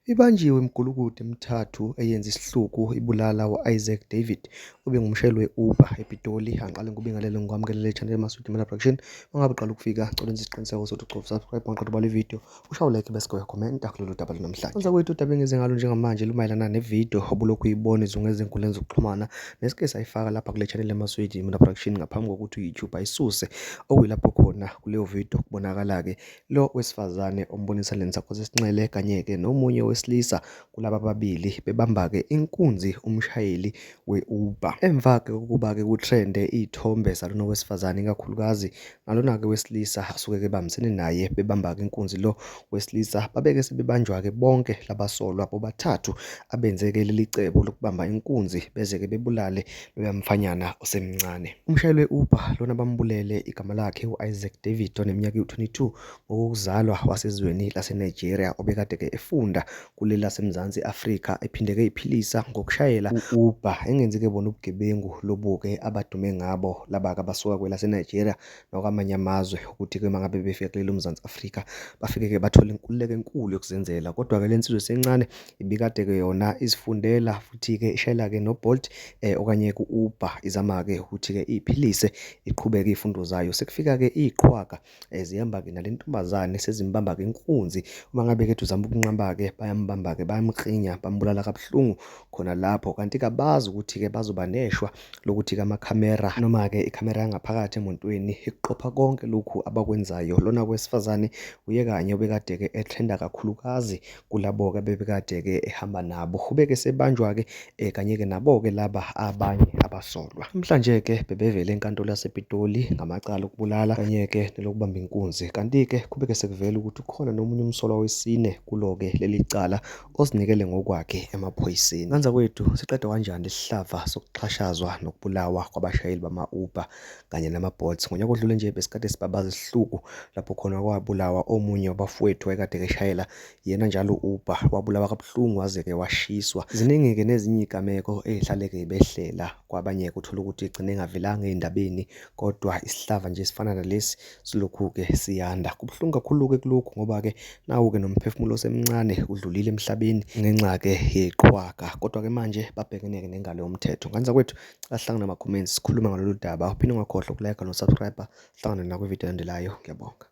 Ibanjiwe imigulukudu emithathu eyenza isihluku ibulala u-Isaac David obengumshayeli we-Uber ePitoli. Angiqale ngikubingelele ngikwamukelele e-channel yaMasudi Mina Production. Uma ngabe uqala ukufika ngicela wenze isiqiniseko sokuthi ucofa subscribe maqedwe bale video, ushaye like bese uyakhomenta kulolu daba namhlanje. Kwenza kwethu udaba engize ngalo njengamanje lumayelana nevideo obulokhu uyibona izungeze ezinkundleni zokuxhumana nesike sayifaka lapha kule channel yaMasudi Mina Production ngaphambi kokuthi u-YouTube ayisuse, okuyilapho khona kuleyo video kubonakala-ke lo wesifazane ombonisa leni sakho sesinxele kanye-ke nomunye wesilisa kulaba ababili bebamba-ke inkunzi umshayeli we-Uber. Emva-ke kokuba-ke kutrende iy'thombe zalona wesifazane ikakhulukazi nalona-ke wesilisa asuke-ke bambisene naye bebamba-ke inkunzi lo wesilisa, babeke sebebanjwa-ke bonke labasolwa bobathathu abenze-ke leli cebo lokubamba inkunzi beze-ke bebulale loya mfanyana osemncane. Umshayeli we-Uber lona bambulele igama lakhe u-Isaac David oneminyaka ewu-22 ngokuzalwa wasezweni laseNigeria obekade-ke efunda kuleli laseMzansi Afrika, ephinde-ke eyiphilisa ngokushayela u-Uber. Engenzi-ke bona ubugebengu lobu-ke abadume ngabo laba-ke abasuka kwelaseNigeria nakwamanye amazwe ukuthi-ke uma ngabe befika kulelo Mzansi Afrika bafike-ke bathole inkululeko enkulu yokuzenzela. Kodwa-ke le nsizwe esencane ibikade-ke yona izifundela futhi-ke ishayela-ke no-Bolt okanye ku-Uber, izama-ke ukuthi-ke iyiphilise iqhubeke iy'fundo zayo. Sekufika-ke iyiqhwaga zihamba-ke nale ntombazane sezimbamba-ke inkunzi. Uma ngabe kethu uzama ukunqamba-ke bayambamba-ke bayamklinya bambulala kabuhlungu khona lapho, kanti-ke abazi ukuthi-ke bazoba neshwa lokuthi-ke amakhamera noma-ke ikhamera yangaphakathi emotweni ikuqopha konke lokhu abakwenzayo. Lona wesifazane uye kanye obekade-ke etrenda kakhulukazi kulabo-ke bebekade-ke ehamba nabo, ubeke sebanjwa-ke kanye-ke nabo-ke laba abanye abasolwa. Namhlanje-ke bebevele enkantolo yasePitoli ngamacala okubulala kanye-ke nelokubamba inkunzi, kanti-ke kubeke sekuvela ukuthi ukhona nomunye umsolwa wesine kulo-ke leli cala ozinikele ngokwakhe emaphoyiseni. Kanza kwethu siqeda kanjani lesihlava sokuxhashazwa nokubulawa kwabashayeli bama-Uber kanye nama-Bolt? Ngonyaka odlule nje besikade sibabaza isihluku lapho khona kwabulawa omunye wabafowethu wayekade eshayela yena njalo u-Uber, wabulawa kabuhlungu waze-ke washiswa. Ziningi-ke nezinye iy'gameko ey'hlale-ke behlela kwabanye-ke uthola ukuthi igcine engavelanga ey'ndabeni, kodwa isihlava nje esifana nalesi silokhu-ke siyanda. Kubuhlungu kakhulu-ke kulokhu ngoba-ke nawu-ke nomphefumulo osemncane udlulile emhlabeni ngenxa-ke yeqhwaga, kodwa-ke manje babhekene-ke nengalo yomthetho. Nganza kwethu asihlangane nama-comments sikhuluma ngalolu daba, uphinde ungakhohlwa ukulike no-subscribe, sihlangane nakwividiyo elandelayo. Ngiyabonga.